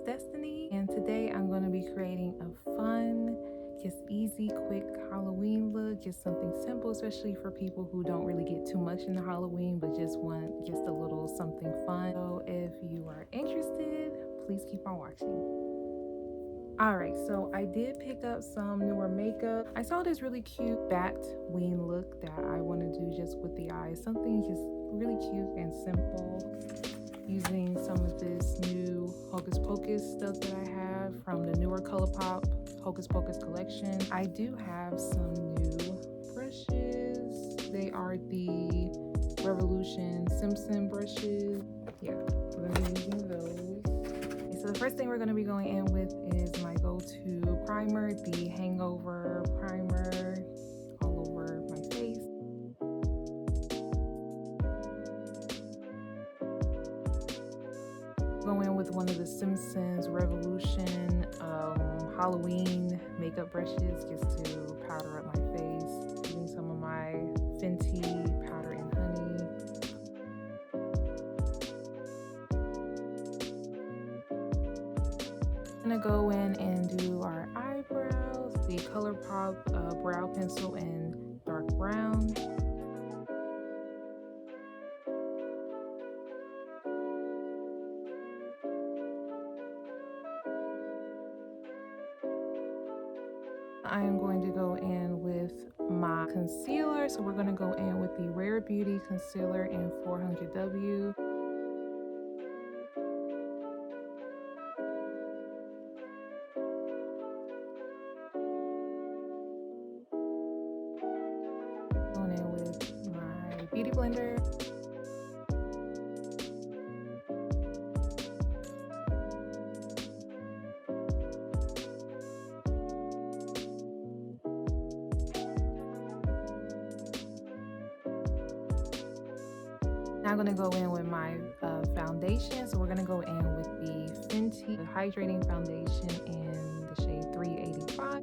Destiny, and today I'm going to be creating a fun, just easy, quick Halloween look. Just something simple, especially for people who don't really get too much into Halloween but just want just a little something fun. So if you are interested, please keep on watching. Alright, so I did pick up some newer makeup. I saw this really cute bat wing look that I want to do just with the eyes. Something just really cute and simple, using some of this new Hocus Pocus stuff that I have from the newer Colourpop Hocus Pocus collection. I do have some new brushes. They are the Revolution Simpson brushes. Yeah, we're going to be using those. So the first thing we're going to be going in with is my go-to primer, the Hangover Primer, all over my face. Go in with one of the Simpsons Revolution Halloween makeup brushes just to powder up my face. Using some of my Fenty powder and honey. I'm gonna go in and do our eyebrows, the Colourpop brow pencil in dark brown. I am going to go in with my concealer, so we're going to go in with the Rare Beauty concealer in 400W. Going in with my beauty blender. Now I'm going to go in with my foundation. So we're going to go in with the Fenty Hydrating Foundation in the shade 385.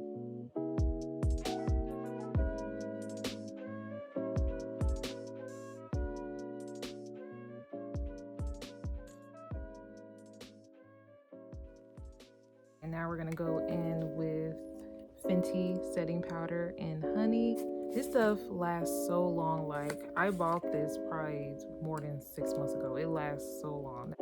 And now we're going to go in with Fenty setting powder and honey. This stuff lasts so long. Like, I bought this probably more than 6 months ago. It lasts so long.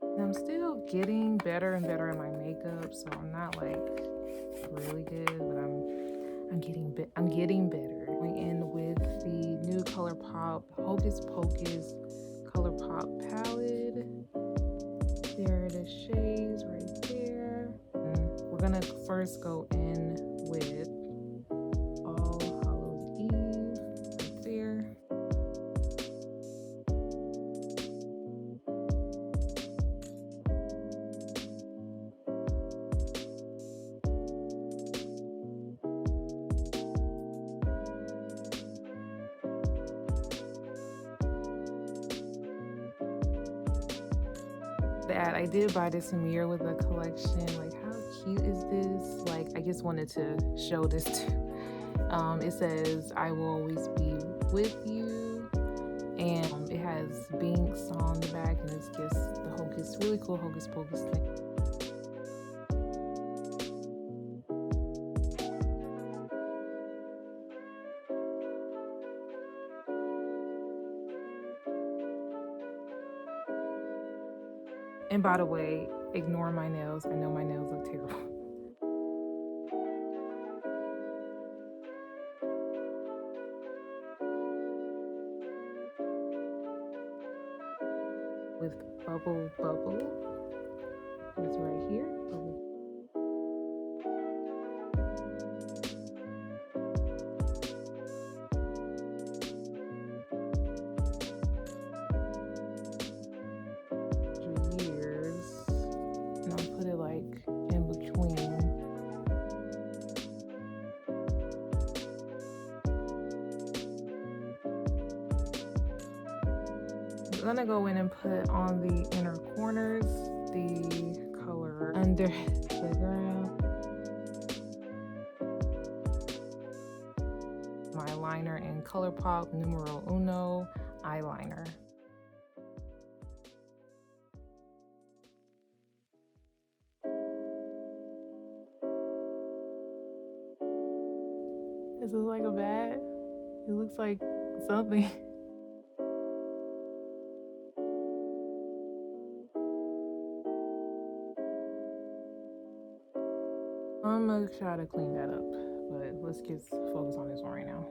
And I'm still getting better and better at my makeup, so I'm not like really good, but I'm getting better. Going in with the new Colourpop Hocus Pocus Colourpop palette. There are the shades right there. And we're gonna first go in with All Hallows Eve right there. That I did buy this mirror with a collection. Like, how cute is this? Like, I just wanted to show this too. It says I will always be with you, and it has Binks on the back, and it's just the Hocus, really cool Hocus Pocus thing. And by the way, ignore my nails. I know my nails look terrible. With Bubble. It's right here. I'm gonna go in and put on the inner corners the color under the ground. my liner in Colourpop Numero Uno eyeliner. This looks like a bat. It looks like something. I'm gonna try to clean that up, but let's get focused on this one right now.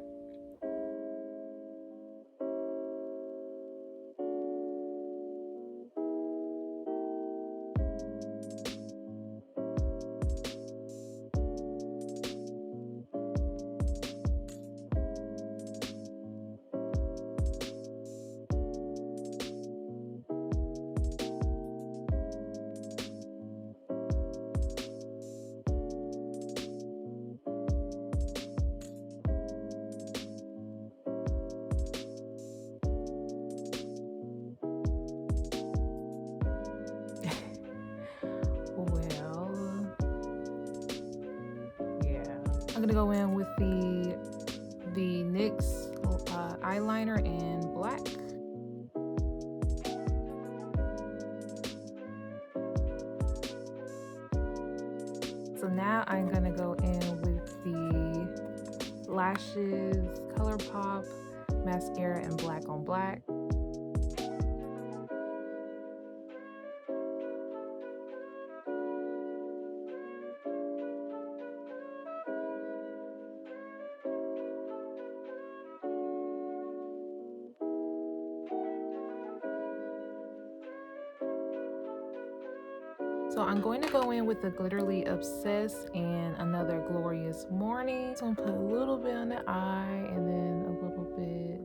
I'm gonna go in with the Nyx eyeliner in black. So now I'm gonna go in with the Lashes Colourpop Mascara in black on black. So I'm going to go in with the Glitterly Obsessed and Another Glorious Morning. So I'm gonna put a little bit on the eye and then a little bit.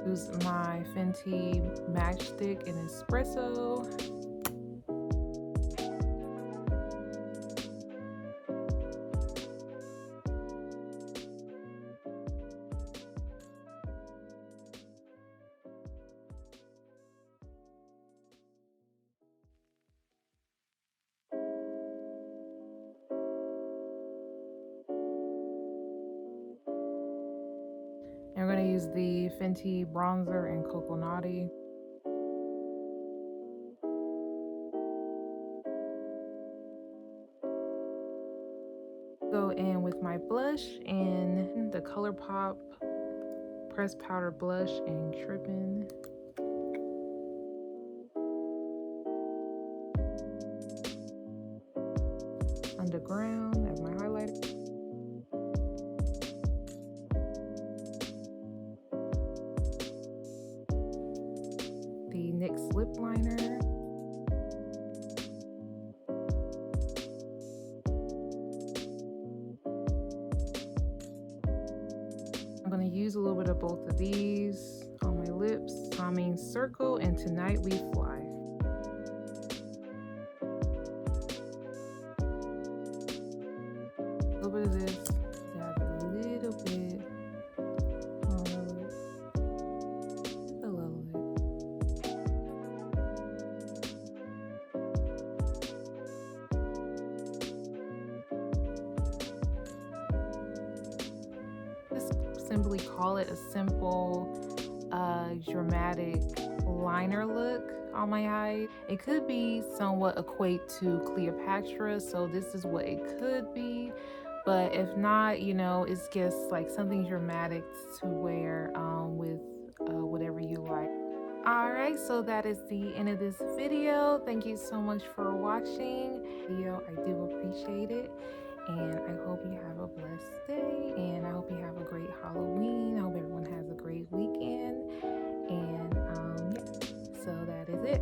Use my Fenty Matchstick in Espresso. And we're going to use the Fenty bronzer in Coco Naughty. Go in with my blush in the Colourpop Pressed Powder Blush in Trippin. Underground as my highlighter. The NYX lip liner. I'm going to use a little bit of both of these on my lips. Calming Circle and Tonight We Fly. A little bit of this, dab a little bit on the lip. Just a little bit. Just simply call it a simple, dramatic liner look on my eye. It could be somewhat equate to Cleopatra, so this is what it could be. But if not, you know, it's just like something dramatic to wear with whatever you like. Alright, so that is the end of this video. Thank you so much for watching. I do appreciate it. And I hope you have a blessed day. And I hope you have a great Halloween. I hope everyone has a great weekend. And yeah, so that is it.